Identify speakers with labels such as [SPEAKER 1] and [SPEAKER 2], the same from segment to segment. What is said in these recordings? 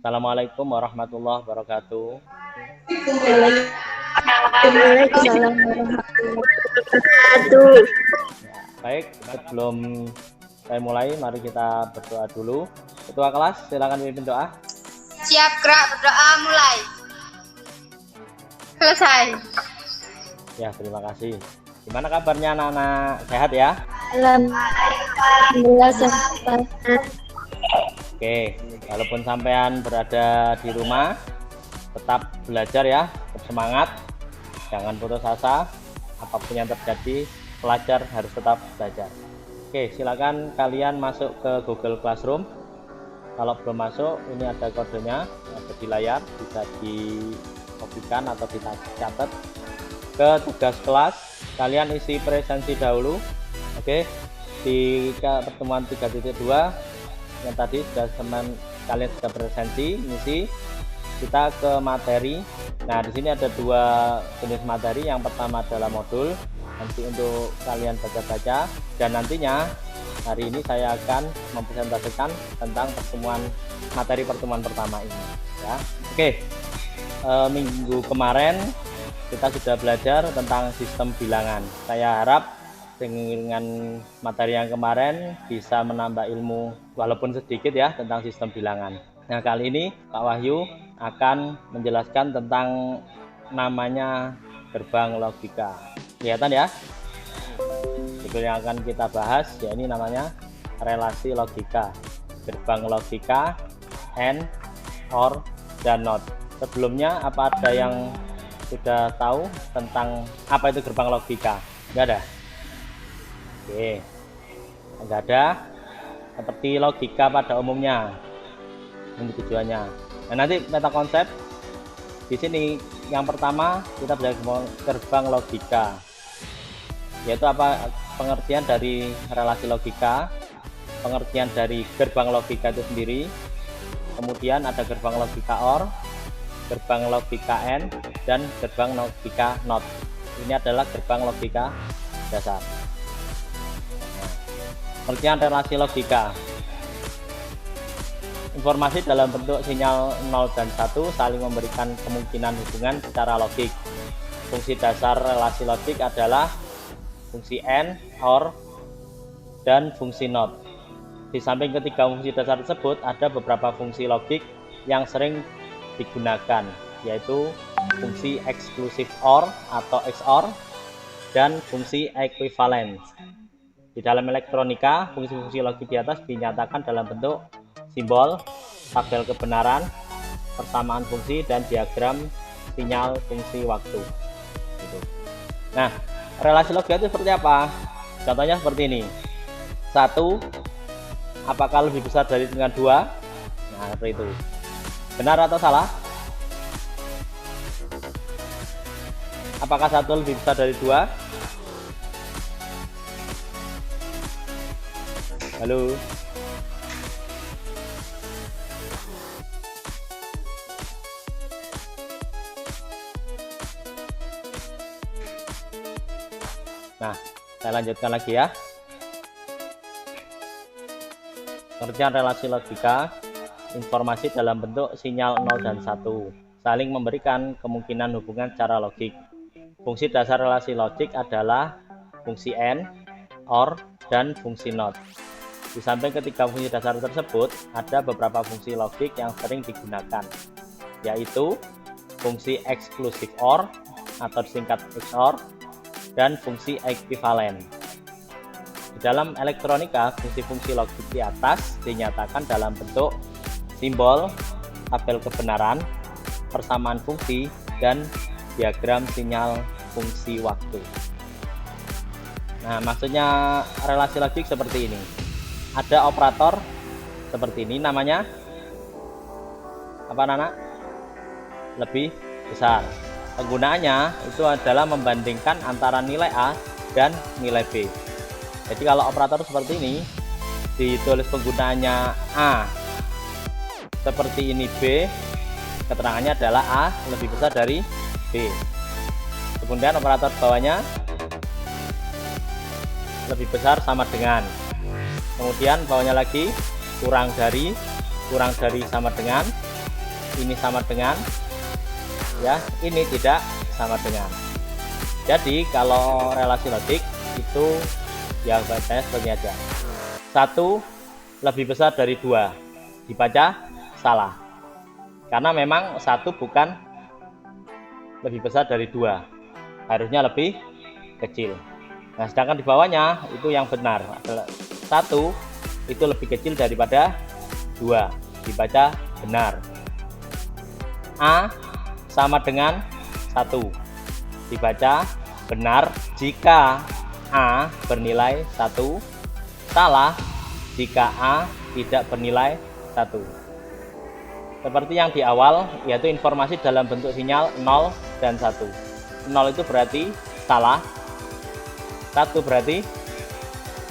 [SPEAKER 1] Assalamualaikum warahmatullahi wabarakatuh.
[SPEAKER 2] Waalaikumsalam warahmatullahi wabarakatuh.
[SPEAKER 1] Ya, baik, sebelum saya mulai, mari kita berdoa dulu. Ketua kelas, silakan pimpin doa.
[SPEAKER 3] Siap gerak berdoa mulai. Selesai.
[SPEAKER 1] Ya, terima kasih. Gimana kabarnya anak-anak? Sehat ya?
[SPEAKER 2] Alhamdulillah sehat.
[SPEAKER 1] Oke, walaupun sampean berada di rumah, tetap belajar ya, bersemangat, jangan putus asa. Apapun yang terjadi, pelajar harus tetap belajar. Oke, silakan kalian masuk ke Google Classroom. Kalau belum masuk, ini ada kodenya, ada di layar, bisa dikopikan atau dicatat. Ke tugas kelas, kalian isi presensi dahulu. Oke, di pertemuan 3.2 yang tadi kalian sudah presensi, ngisi. Kita ke materi. Nah, di sini ada dua jenis materi. Yang pertama adalah modul, nanti untuk kalian baca-baca, dan nantinya hari ini saya akan mempresentasikan tentang materi pertemuan pertama ini ya. Oke, minggu kemarin kita sudah belajar tentang sistem bilangan. Saya harap dengan materi yang kemarin bisa menambah ilmu walaupun sedikit ya tentang sistem bilangan. Nah, kali ini Pak Wahyu akan menjelaskan tentang namanya gerbang logika. Kelihatan ya? Itu yang akan kita bahas, ya ini namanya relasi logika. Gerbang logika, AND, OR, dan NOT. Sebelumnya apa ada yang sudah tahu tentang apa itu gerbang logika? Enggak ada? Oke, enggak ada. Seperti logika pada umumnya, ini tujuannya. Nah, nanti meta konsep di sini yang pertama kita belajar gerbang logika, yaitu apa pengertian dari relasi logika, pengertian dari gerbang logika itu sendiri, kemudian ada gerbang logika OR, gerbang logika AND, dan gerbang logika NOT. Ini adalah gerbang logika dasar. Pengertian relasi logika. Informasi dalam bentuk sinyal 0 dan 1 saling memberikan kemungkinan hubungan secara logik. Fungsi dasar relasi logik adalah fungsi AND, OR, dan fungsi NOT. Di samping ketiga fungsi dasar tersebut, ada beberapa fungsi logik yang sering digunakan, yaitu fungsi eksklusif OR atau XOR dan fungsi ekuivalen. Di dalam elektronika, fungsi-fungsi logik di atas dinyatakan dalam bentuk simbol, tabel kebenaran, persamaan fungsi, dan diagram sinyal fungsi waktu. Nah, relasi logika itu seperti apa? Contohnya seperti ini. 1, apakah lebih besar dari dengan 2? Nah, seperti itu. Benar atau salah? Apakah 1 lebih besar dari 2? Halo? Nah, saya lanjutkan lagi ya. Pengertian relasi logika, informasi dalam bentuk sinyal 0 dan 1, saling memberikan kemungkinan hubungan secara logik. Fungsi dasar relasi logik adalah fungsi AND, OR, dan fungsi NOT. Di samping ketiga fungsi dasar tersebut, ada beberapa fungsi logik yang sering digunakan, yaitu fungsi eksklusif OR atau disingkat XOR, dan fungsi ekuivalen. Di dalam elektronika, fungsi-fungsi logik di atas dinyatakan dalam bentuk simbol, tabel kebenaran, persamaan fungsi, dan diagram sinyal fungsi waktu. Nah, maksudnya relasi logik seperti ini. Ada operator seperti ini, namanya apa, Nana? Lebih besar. Penggunaannya itu adalah membandingkan antara nilai A dan nilai B. Jadi kalau operator seperti ini ditulis penggunaannya A seperti ini, B keterangannya adalah A lebih besar dari B. Kemudian operator bawahnya lebih besar sama dengan, kemudian bawahnya lagi kurang dari sama dengan, ini sama dengan, ya, ini tidak sama dengan. Jadi kalau relasi logik itu ya bacanya seperti aja. 1 lebih besar dari 2 dibaca salah, karena memang 1 bukan lebih besar dari 2, harusnya lebih kecil. Nah, sedangkan di bawahnya itu yang benar adalah 1 itu lebih kecil daripada 2, dibaca benar. A sama dengan 1, dibaca benar jika A bernilai 1, salah jika A tidak bernilai 1. Seperti yang di awal, yaitu informasi dalam bentuk sinyal 0 dan 1. 0 itu berarti salah, 1 berarti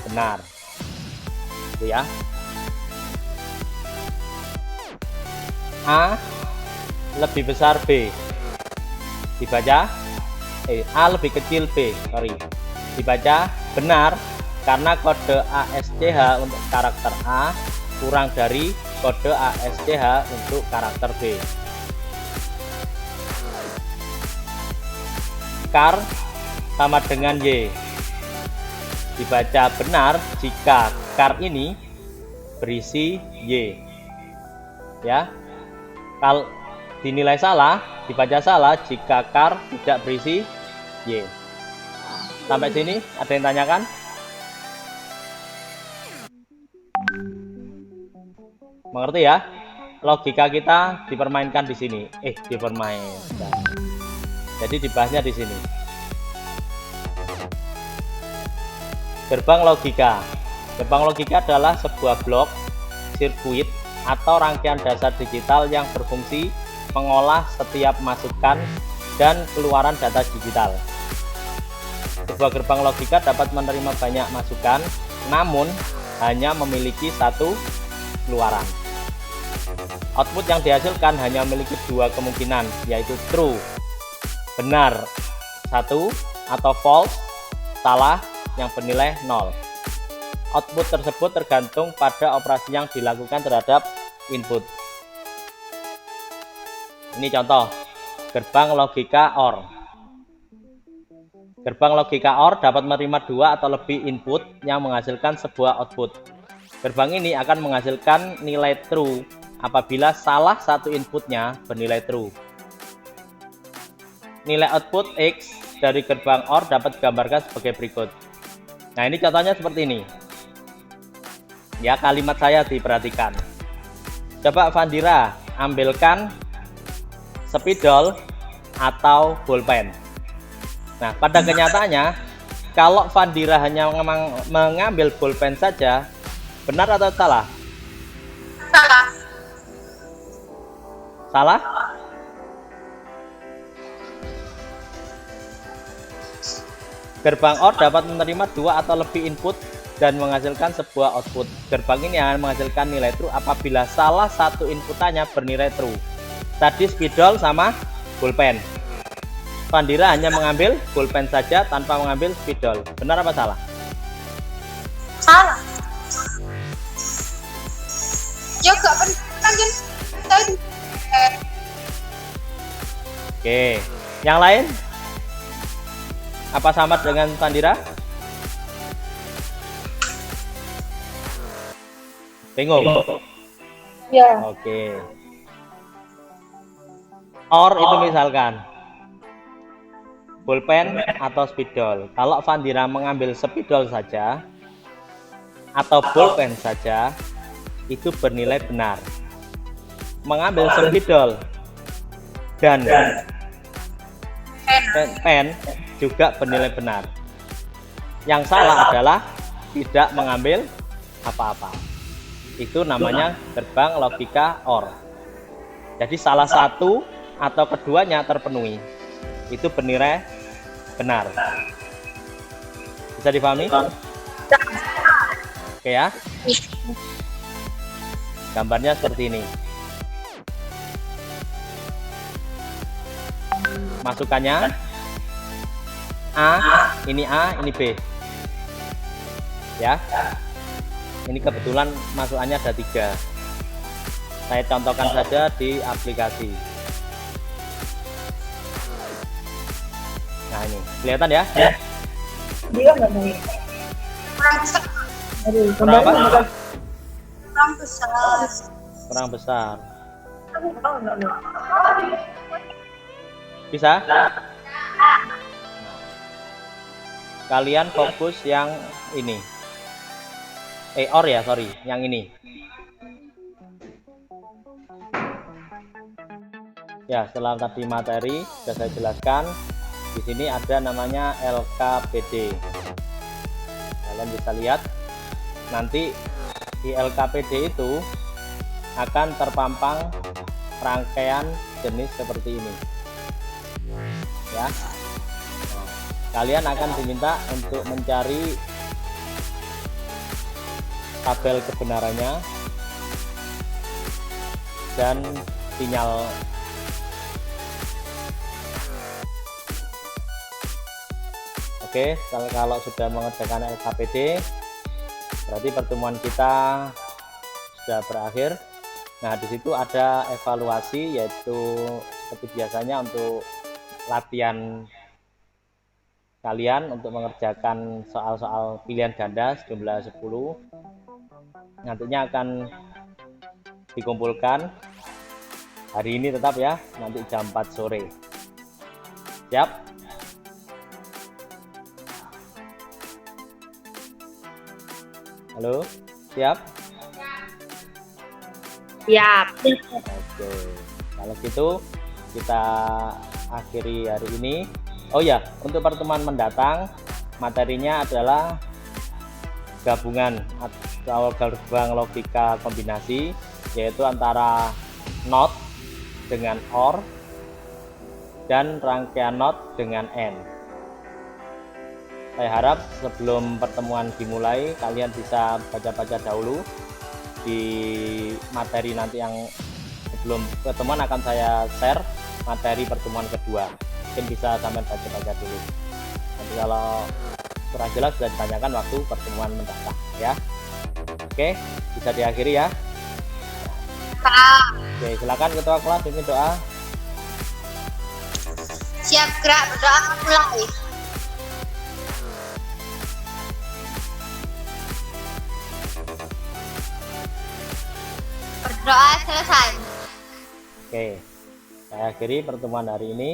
[SPEAKER 1] benar. Itu ya. A lebih besar B, dibaca A lebih kecil B, dibaca benar karena kode ASCH untuk karakter A kurang dari kode ASCH untuk karakter B. Kar sama dengan Y, dibaca benar jika kar ini berisi Y, ya. Kalau dinilai salah, dibaca salah jika kar tidak berisi Y. Sampai sini ada yang tanyakan? Mengerti ya? Logika kita dipermainkan di sini. Dipermainkan. Jadi dibahasnya di sini. Gerbang logika. Gerbang logika adalah sebuah blok, sirkuit, atau rangkaian dasar digital yang berfungsi mengolah setiap masukan dan keluaran data digital. Sebuah gerbang logika dapat menerima banyak masukan, namun hanya memiliki satu keluaran. Output yang dihasilkan hanya memiliki 2 kemungkinan, yaitu true, benar 1, atau false, salah, yang bernilai 0. Output tersebut tergantung pada operasi yang dilakukan terhadap input. Ini contoh gerbang logika OR. Gerbang logika OR dapat menerima 2 atau lebih input yang menghasilkan sebuah output. Gerbang ini akan menghasilkan nilai true apabila salah satu inputnya bernilai true. Nilai output X dari gerbang OR dapat digambarkan sebagai berikut. Nah, ini contohnya seperti ini. Ya, kalimat saya diperhatikan. Coba Vandira ambilkan spidol atau bolpen. Nah, pada kenyataannya kalau Vandira hanya mengambil bolpen saja, benar atau salah?
[SPEAKER 3] Salah.
[SPEAKER 1] Salah? Gerbang OR dapat menerima 2 atau lebih input dan menghasilkan sebuah output. Gerbang ini akan menghasilkan nilai true apabila salah satu inputannya bernilai true. Tadi spidol sama pulpen. Vandira hanya mengambil pulpen saja tanpa mengambil spidol. Benar apa salah?
[SPEAKER 3] Salah. Juga benar.
[SPEAKER 1] Oke, yang lain? Apa sama dengan Vandira? Bingung?
[SPEAKER 2] Ya.
[SPEAKER 1] Oke. OR itu misalkan pulpen atau spidol. Kalau Vandira mengambil spidol saja atau pulpen saja, itu bernilai benar. Mengambil spidol dan pen juga bernilai benar. Yang salah adalah tidak mengambil apa-apa. Itu namanya gerbang logika OR. Jadi salah satu atau keduanya terpenuhi, itu bernilai benar. Bisa dipahami? Oke ya. Gambarnya seperti ini. Masukannya ini A, ini B. Ya. Ini kebetulan masukannya ada 3. Saya contohkan saja di aplikasi. Nah ini kelihatan ya?
[SPEAKER 2] Dia nggak naik.
[SPEAKER 3] Kurang besar.
[SPEAKER 2] Aduh,
[SPEAKER 1] Kurang apa?
[SPEAKER 3] Kurang besar.
[SPEAKER 1] Kurang besar.
[SPEAKER 2] Oh, enggak naik.
[SPEAKER 1] Bisa? Kalian fokus yang ini. Sorry, yang ini. Ya, setelah tadi materi sudah saya jelaskan. Di sini ada namanya LKPD. Kalian bisa lihat nanti di LKPD itu akan terpampang rangkaian jenis seperti ini. Ya. Nah, kalian akan diminta untuk mencari tabel kebenarannya dan sinyal. Oke, kalau sudah mengerjakan LKPD berarti pertemuan kita sudah berakhir. Nah, di situ ada evaluasi, yaitu seperti biasanya untuk latihan kalian untuk mengerjakan soal-soal pilihan ganda sejumlah 10. Nantinya akan dikumpulkan hari ini tetap ya, nanti jam 4 sore. Siap? Halo, siap?
[SPEAKER 3] Siap.
[SPEAKER 1] Oke, kalau gitu kita akhiri hari ini. Oh ya, untuk pertemuan mendatang materinya adalah gabungan atau gerbang logika kombinasi, yaitu antara NOT dengan OR dan rangkaian NOT dengan AND. Saya harap sebelum pertemuan dimulai kalian bisa baca-baca dahulu di materi nanti yang sebelum pertemuan akan saya share materi pertemuan kedua. Mungkin bisa sampai baca-baca dulu. Nanti kalau kurang jelas sudah ditanyakan waktu pertemuan mendatang ya. Oke, bisa diakhiri ya. Oke, silakan ketua kelas ini doa.
[SPEAKER 3] Siap gerak berdoa mulai. Berdoa selesai.
[SPEAKER 1] Oke, saya akhiri pertemuan hari ini.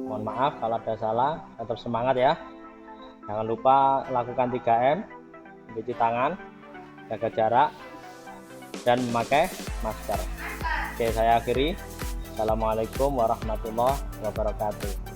[SPEAKER 1] Mohon maaf kalau ada salah, tetap semangat ya. Jangan lupa lakukan 3M, mencuci tangan, jaga jarak, dan memakai masker. Oke, saya akhiri. Assalamualaikum warahmatullahi wabarakatuh.